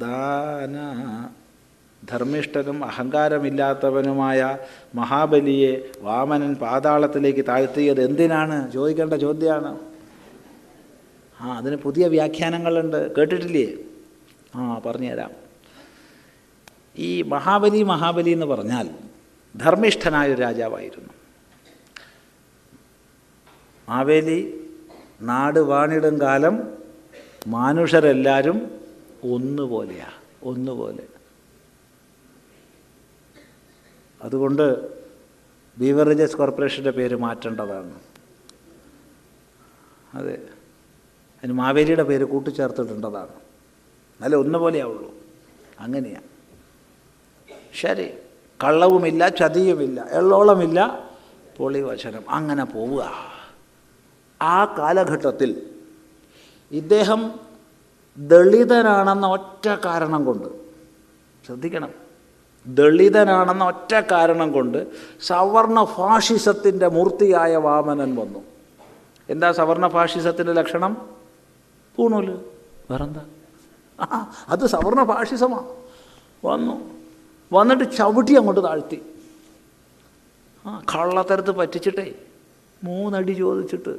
ദാന ധർമ്മിഷ്ഠനും അഹങ്കാരമില്ലാത്തവനുമായ മഹാബലിയെ വാമനൻ പാതാളത്തിലേക്ക് താഴ്ത്തിയത് എന്തിനാണ്? ചോദിക്കേണ്ട ചോദ്യമാണ്. അതിന് പുതിയ വ്യാഖ്യാനങ്ങളുണ്ട്, കേട്ടിട്ടില്ലേ? പറഞ്ഞുതരാം. ഈ മഹാബലി എന്ന് പറഞ്ഞാൽ ധർമ്മിഷ്ഠനായൊരു രാജാവായിരുന്നു. മാവേലി നാട് വാണിടും കാലം മാനുഷരെല്ലാവരും ഒന്നുപോലെ. അതുകൊണ്ട് ബീവറേജസ് കോർപ്പറേഷൻ്റെ പേര് മാറ്റേണ്ടതാണ്. അതെ, അതിന് മാവേലിയുടെ പേര് കൂട്ടിച്ചേർത്തിടേണ്ടതാണ്. നല്ല ഒന്നുപോലെയാവുള്ളൂ. അങ്ങനെയാണ്. ശരി, കള്ളവുമില്ല, ചതിയുമില്ല, എള്ളോളമില്ല, പൊളിവചനം, അങ്ങനെ പോവുക. ആ കാലഘട്ടത്തിൽ ഇദ്ദേഹം ദളിതനാണെന്ന ഒറ്റ കാരണം കൊണ്ട്, ശ്രദ്ധിക്കണം, ദളിതനാണെന്ന ഒറ്റ കാരണം കൊണ്ട് സവർണ ഫാഷിസത്തിൻ്റെ മൂർത്തിയായ വാമനൻ വന്നു. എന്താ സവർണ ഫാഷിസത്തിൻ്റെ ലക്ഷണം? പൂണൂല്, വേറെന്താ? അത് സവർണ ഫാഷിസമാണ്. വന്നിട്ട് ചവിട്ടി അങ്ങോട്ട് താഴ്ത്തി. കള്ളത്തരത്ത് പറ്റിച്ചിട്ടേ 3 അടി ചോദിച്ചിട്ട്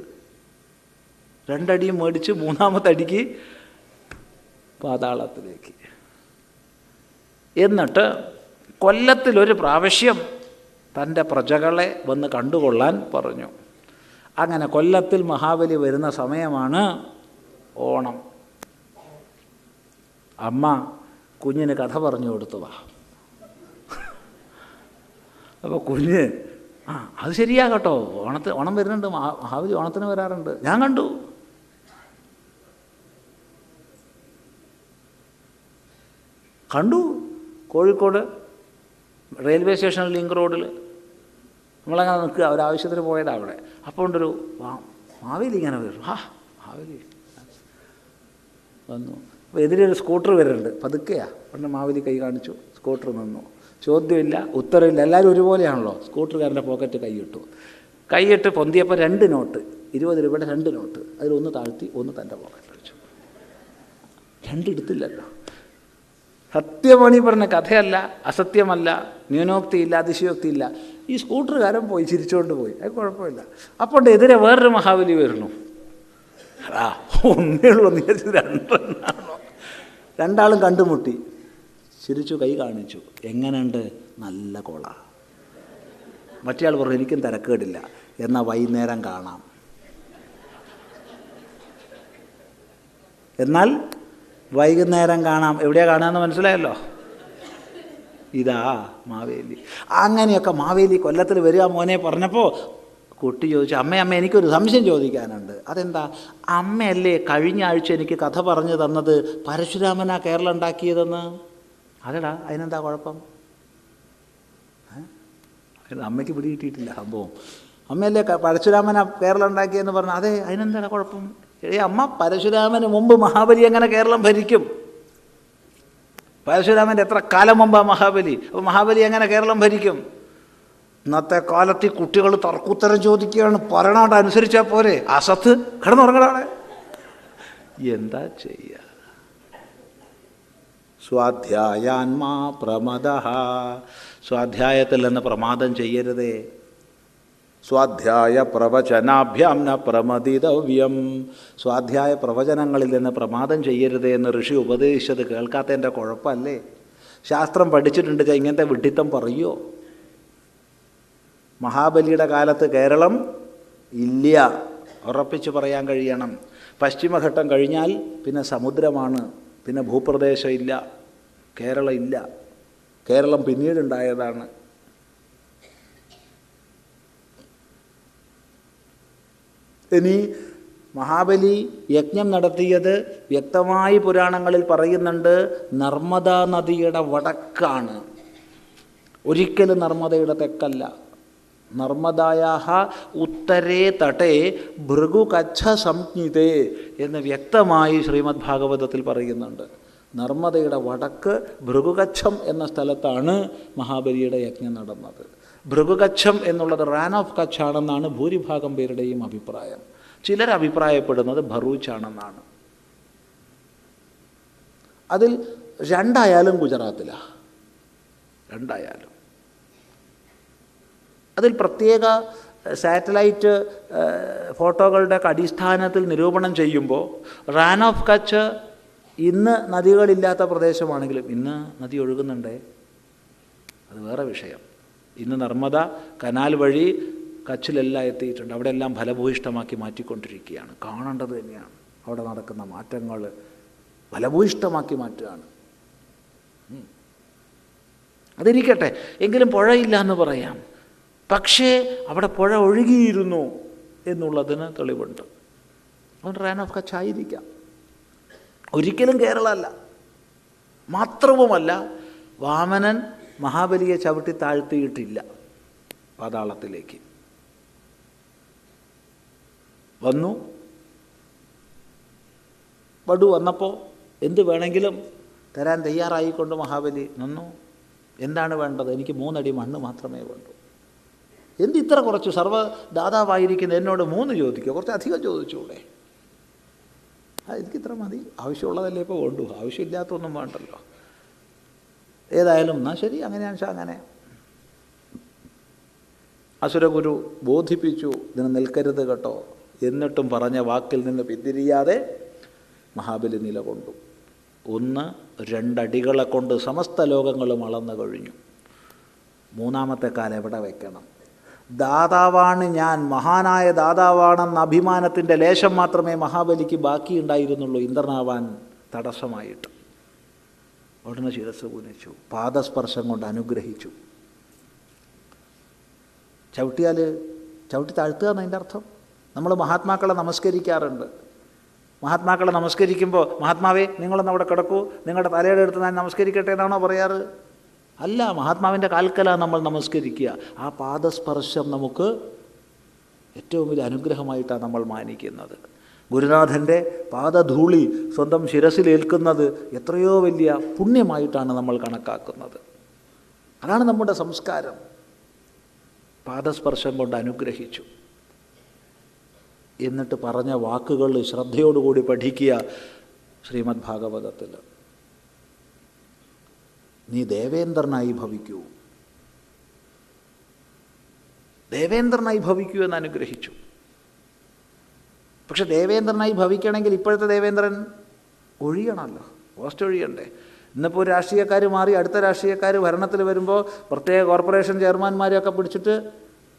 2 അടിയും മേടിച്ച് 3ാമത്തെ അടിക്ക് പാതാളത്തിലേക്ക്. എന്നിട്ട് കൊല്ലത്തിലൊരു പ്രാവശ്യം തൻ്റെ പ്രജകളെ വന്ന് കണ്ടുകൊള്ളാൻ പറഞ്ഞു. അങ്ങനെ കൊല്ലത്തിൽ മഹാബലി വരുന്ന സമയമാണ് ഓണം. അമ്മ കുഞ്ഞിന് കഥ പറഞ്ഞു കൊടുത്തു. അപ്പോൾ കുഞ്ഞ് അത് ശരിയാ കേട്ടോ, ഓണം വരുന്നുണ്ട്, മഹാബലി ഓണത്തിന് വരാറുണ്ട്, ഞാൻ കണ്ടു കോഴിക്കോട് റെയിൽവേ സ്റ്റേഷനിൽ ലിങ്ക് റോഡിൽ നമ്മളങ്ങനെ നിൽക്കുക, ഒരാവശ്യത്തിന് പോയതാണ് അവിടെ. അപ്പോൾ ഉണ്ടൊരു മാവേലി ഇങ്ങനെ വരും. മാവേലി വന്നു. അപ്പോൾ എതിരൊരു സ്കൂട്ടർ വരുന്നുണ്ട്, പതുക്കെയാണ്. പണ്ട് മാവേലി കൈ കാണിച്ചു, സ്കൂട്ടർ നിന്നു. ചോദ്യമില്ല, ഉത്തരവില്ല, എല്ലാവരും ഒരുപോലെയാണല്ലോ. സ്കൂട്ടറുകാരൻ്റെ പോക്കറ്റ് കൈയിട്ട് പൊന്തിയപ്പോൾ 2 നോട്ട്, 20 രൂപയുടെ 2 നോട്ട്, അതിലൊന്ന് താഴ്ത്തി, ഒന്ന് തൻ്റെ പോക്കറ്റിൽ വെച്ചു. 2 എടുത്തില്ലല്ലോ. സത്യമണി പറഞ്ഞ കഥയല്ല, അസത്യമല്ല, ന്യൂനോക്തിയില്ല, അതിശയോക്തിയില്ല. ഈ സ്കൂട്ടറുകാരൻ പോയി, ചിരിച്ചുകൊണ്ട് പോയി, അത് കുഴപ്പമില്ല. അപ്പോൾ എതിരെ വേറൊരു മഹാബലി വരുന്നു. ഒന്നേ ഉള്ളൂ, നീ 2 രണ്ടാളും കണ്ടുമുട്ടി, ചിരിച്ചു, കൈ കാണിച്ചു. എങ്ങനെയുണ്ട്? നല്ല കോള. മറ്റേയാൾ പറഞ്ഞു എനിക്കും തിരക്കേടില്ല, എന്നാൽ വൈകുന്നേരം കാണാം. എന്നാൽ വൈകുന്നേരം കാണാം. എവിടെയാണ് കാണാമെന്ന് മനസ്സിലായല്ലോ. ഇതാ മാവേലി. അങ്ങനെയൊക്കെ മാവേലി കൊല്ലത്തിൽ വരിക മോനെ പറഞ്ഞപ്പോൾ കുട്ടി ചോദിച്ചു, അമ്മ എനിക്കൊരു സംശയം ചോദിക്കാനുണ്ട്. അതെന്താ? അമ്മയല്ലേ കഴിഞ്ഞ ആഴ്ച എനിക്ക് കഥ പറഞ്ഞു തന്നത് പരശുരാമനാ കേരളം ഉണ്ടാക്കിയതെന്ന്? അതെടാ, അതിനെന്താ കുഴപ്പം? അമ്മയ്ക്ക് പിടി കിട്ടിയിട്ടില്ല സംഭവം. അമ്മയല്ലേ പരശുരാമനാ കേരളം ഉണ്ടാക്കിയെന്ന് പറഞ്ഞു. അതെ, അതിനെന്താ കുഴപ്പം? അമ്മ, പരശുരാമന് മുമ്പ് മഹാബലി എങ്ങനെ കേരളം ഭരിക്കും? പരശുരാമൻ്റെ എത്ര കാലം മുമ്പാണ് മഹാബലി? അപ്പോൾ മഹാബലി എങ്ങനെ കേരളം ഭരിക്കും? ഇന്നത്തെ കാലത്ത് ഈ കുട്ടികൾ തർക്കുത്തരം ചോദിക്കുകയാണ്, പറയണാണ്ട് അനുസരിച്ചാൽ പോരെ? അസത്ത് കിടന്നുറങ്ങടാണ്. എന്താ ചെയ്യുക? സ്വാധ്യായാൻമാ പ്രമദഃ, സ്വാധ്യായത്തിൽ നിന്ന് പ്രമാദം ചെയ്യരുതേ. സ്വാധ്യായ പ്രവചനാഭ്യാം ന പ്രമദിതവ്യം, സ്വാധ്യായ പ്രവചനങ്ങളിൽ നിന്ന് പ്രമാദം ചെയ്യരുതേ എന്ന് ഋഷി ഉപദേശിച്ചത് കേൾക്കാത്തതിൻ്റെ കുഴപ്പമല്ലേ? ശാസ്ത്രം പഠിച്ചിട്ടുണ്ട്, ഇങ്ങനത്തെ വിഡ്ഢിത്തം പറയുമോ? മഹാബലിയുടെ കാലത്ത് കേരളം ഇല്ല, ഉറപ്പിച്ച് പറയാൻ കഴിയണം. പശ്ചിമഘട്ടം കഴിഞ്ഞാൽ പിന്നെ സമുദ്രമാണ്, പിന്നെ ഭൂപ്രദേശം ഇല്ല, കേരളം ഇല്ല. കേരളം പിന്നീടുണ്ടായതാണ്. ഇനി മഹാബലി യജ്ഞം നടത്തിയത് വ്യക്തമായി പുരാണങ്ങളിൽ പറയുന്നുണ്ട്, നർമ്മദാ നദിയുടെ വടക്കാണ്, ഒരിക്കലും നർമ്മദയുടെ തെക്കല്ല. നർമ്മദായാഹ ഉത്തരേ തടേ ഭൃഗുകച്ഛ സംജ്ഞിതേ എന്ന് വ്യക്തമായി ശ്രീമദ് ഭാഗവതത്തിൽ പറയുന്നുണ്ട്. നർമ്മദയുടെ വടക്ക് ഭൃഗുകച്ഛം എന്ന സ്ഥലത്താണ് മഹാബലിയുടെ യജ്ഞം നടന്നത്. ഭൃഗുകച്ഛം എന്നുള്ളത് റാൻ ഓഫ് കച്ച് ആണെന്നാണ് ഭൂരിഭാഗം പേരുടെയും അഭിപ്രായം. ചിലർ അഭിപ്രായപ്പെടുന്നത് ഭറൂച്ച് ആണെന്നാണ്. അതിൽ രണ്ടായാലും ഗുജറാത്തിലാണ്, രണ്ടായാലും. അതിൽ പ്രത്യേക സാറ്റലൈറ്റ് ഫോട്ടോകളുടെയൊക്കെ അടിസ്ഥാനത്തിൽ നിരൂപണം ചെയ്യുമ്പോൾ റാൻ ഓഫ് കച്ച് ഇന്ന് നദികളില്ലാത്ത പ്രദേശമാണെങ്കിലും ഇന്ന് നദി ഒഴുകുന്നുണ്ടേ, അത് വേറെ വിഷയം. ഇന്ന് നർമ്മദ കനാൽ വഴി കച്ചിലെല്ലാം എത്തിയിട്ടുണ്ട്. അവിടെ എല്ലാം ഫലഭൂയിഷ്ടമാക്കി മാറ്റിക്കൊണ്ടിരിക്കുകയാണ്. കാണേണ്ടത് തന്നെയാണ്. അവിടെ നടക്കുന്ന മാറ്റങ്ങൾ ഫലഭൂയിഷ്ടമാക്കി മാറ്റുകയാണ്. അതിരിക്കട്ടെ, എങ്കിലും പുഴയില്ല എന്ന് പറയാം. പക്ഷേ അവിടെ പുഴ ഒഴുകിയിരുന്നു എന്നുള്ളതിന് തെളിവുണ്ട്. അതുകൊണ്ട് റാൻ ഓഫ് കച്ച് ആയിരിക്കാം. ഒരിക്കലും കേരളമല്ല. മാത്രവുമല്ല, വാമനൻ മഹാബലിയെ ചവിട്ടി താഴ്ത്തിയിട്ടില്ല പാതാളത്തിലേക്ക്. വന്നു, വടു വന്നപ്പോൾ എന്ത് വേണമെങ്കിലും തരാൻ തയ്യാറായിക്കൊണ്ട് മഹാബലി നിന്നു. എന്താണ് വേണ്ടത്? എനിക്ക് 3 അടി മണ്ണ് മാത്രമേ വേണ്ടൂ. എന്ത് ഇത്ര കുറച്ച്? സർവ്വദാതാവായിരിക്കുന്ന എന്നോട് 3 ചോദിക്കുക, കുറച്ച് അധികം ചോദിച്ചൂടെ? എനിക്കിത്ര മതി, ആവശ്യമുള്ളതല്ലേ ഇപ്പോൾ വേണ്ടു, ആവശ്യമില്ലാത്തൊന്നും വേണ്ടല്ലോ. ഏതായാലും എന്നാൽ ശരി, അങ്ങനെയാണെന്ന് വെച്ചാൽ അങ്ങനെ. അസുരഗുരു ബോധിപ്പിച്ചു, ഇതിന് നിൽക്കരുത് കേട്ടോ. എന്നിട്ടും പറഞ്ഞ വാക്കിൽ നിന്ന് പിന്തിരിയാതെ മഹാബലി നിലകൊണ്ടു. 1-2 അടികളെ കൊണ്ട് സമസ്ത ലോകങ്ങളും അളന്നു കഴിഞ്ഞു. 3-ാമത്തെ കാൽ എവിടെ വയ്ക്കണം? ദാതാവാണ് ഞാൻ, മഹാനായ ദാതാവാണെന്ന അഭിമാനത്തിൻ്റെ ലേശം മാത്രമേ മഹാബലിക്ക് ബാക്കിയുണ്ടായിരുന്നുള്ളൂ ഇന്ദ്രനാവാൻ തടസ്സമായിട്ട്. അവിടുന്ന് ശിരസ് കുനിച്ചു, പാദസ്പർശം കൊണ്ട് അനുഗ്രഹിച്ചു. ചവിട്ടി താഴ്ത്തുക എന്നതിൻ്റെ അർത്ഥം. നമ്മൾ മഹാത്മാക്കളെ നമസ്കരിക്കാറുണ്ട്. മഹാത്മാക്കളെ നമസ്കരിക്കുമ്പോൾ, മഹാത്മാവേ നിങ്ങളൊന്ന് അവിടെ കിടക്കൂ, നിങ്ങളുടെ തലയുടെ അടുത്ത് ഞാൻ നമസ്കരിക്കട്ടെ എന്നാണോ പറയാറ്? അല്ല, മഹാത്മാവിൻ്റെ കാൽക്കലാണ് നമ്മൾ നമസ്കരിക്കുക. ആ പാദസ്പർശം നമുക്ക് ഏറ്റവും വലിയ അനുഗ്രഹമായിട്ടാണ് നമ്മൾ മാനിക്കുന്നത്. ഗുരുനാഥൻ്റെ പാദധൂളി സ്വന്തം ശിരസിലേൽക്കുന്നത് എത്രയോ വലിയ പുണ്യമായിട്ടാണ് നമ്മൾ കണക്കാക്കുന്നത്. അതാണ് നമ്മുടെ സംസ്കാരം. പാദസ്പർശം കൊണ്ട് അനുഗ്രഹിച്ചു. എന്നിട്ട് പറഞ്ഞ വാക്കുകൾ ശ്രദ്ധയോടുകൂടി പഠിക്കുക. ശ്രീമദ് ഭാഗവതത്തിൽ നീ ദേവേന്ദ്രനായി ഭവിക്കൂ, ദേവേന്ദ്രനായി ഭവിക്കൂ എന്ന് അനുഗ്രഹിച്ചു. പക്ഷെ ദേവേന്ദ്രനായി ഭവിക്കണമെങ്കിൽ ഇപ്പോഴത്തെ ദേവേന്ദ്രൻ ഒഴിയണമല്ലോ, പോസ്റ്റ് ഒഴിയണ്ടേ. ഇന്നിപ്പോൾ ഒരു രാഷ്ട്രീയക്കാർ മാറി അടുത്ത രാഷ്ട്രീയക്കാർ ഭരണത്തിൽ വരുമ്പോൾ പ്രത്യേക കോർപ്പറേഷൻ ചെയർമാന്മാരെയൊക്കെ പിടിച്ചിട്ട്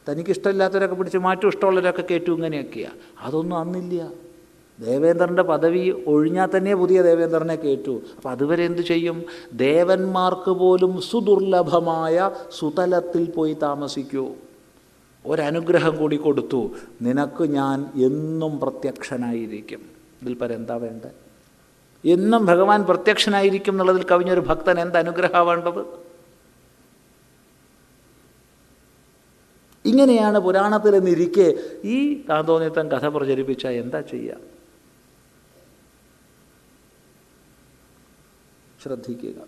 തനിക്കിഷ്ടമില്ലാത്തവരൊക്കെ പിടിച്ച് മാറ്റും, ഇഷ്ടമുള്ളവരൊക്കെ കയറ്റും. ഇങ്ങനെയൊക്കെയാണ്. അതൊന്നും അന്നില്ല. ദേവേന്ദ്രൻ്റെ പദവി ഒഴിഞ്ഞാൽ തന്നെ പുതിയ ദേവേന്ദ്രനെ കയറ്റു. അപ്പം അതുവരെ എന്തു ചെയ്യും? ദേവന്മാർക്ക് പോലും സുദുർലഭമായ സുതലത്തിൽ പോയി താമസിക്കൂ. ഒരനുഗ്രഹം കൂടി കൊടുത്തു, നിനക്ക് ഞാൻ എന്നും പ്രത്യക്ഷനായിരിക്കും. ഇതിൽ പരം എന്താ വേണ്ടത്? എന്നും ഭഗവാൻ പ്രത്യക്ഷനായിരിക്കും എന്നുള്ളതിൽ കവിഞ്ഞൊരു ഭക്തൻ എന്ത് അനുഗ്രഹമാണ് വേണ്ടത്? ഇങ്ങനെയാണ് പുരാണത്തിൽ നിന്നിരിക്കെ ഈ താന്തോന്നിത്തം കഥ പ്രചരിപ്പിച്ചാൽ എന്താ ചെയ്യുക? ശ്രദ്ധിക്കുക.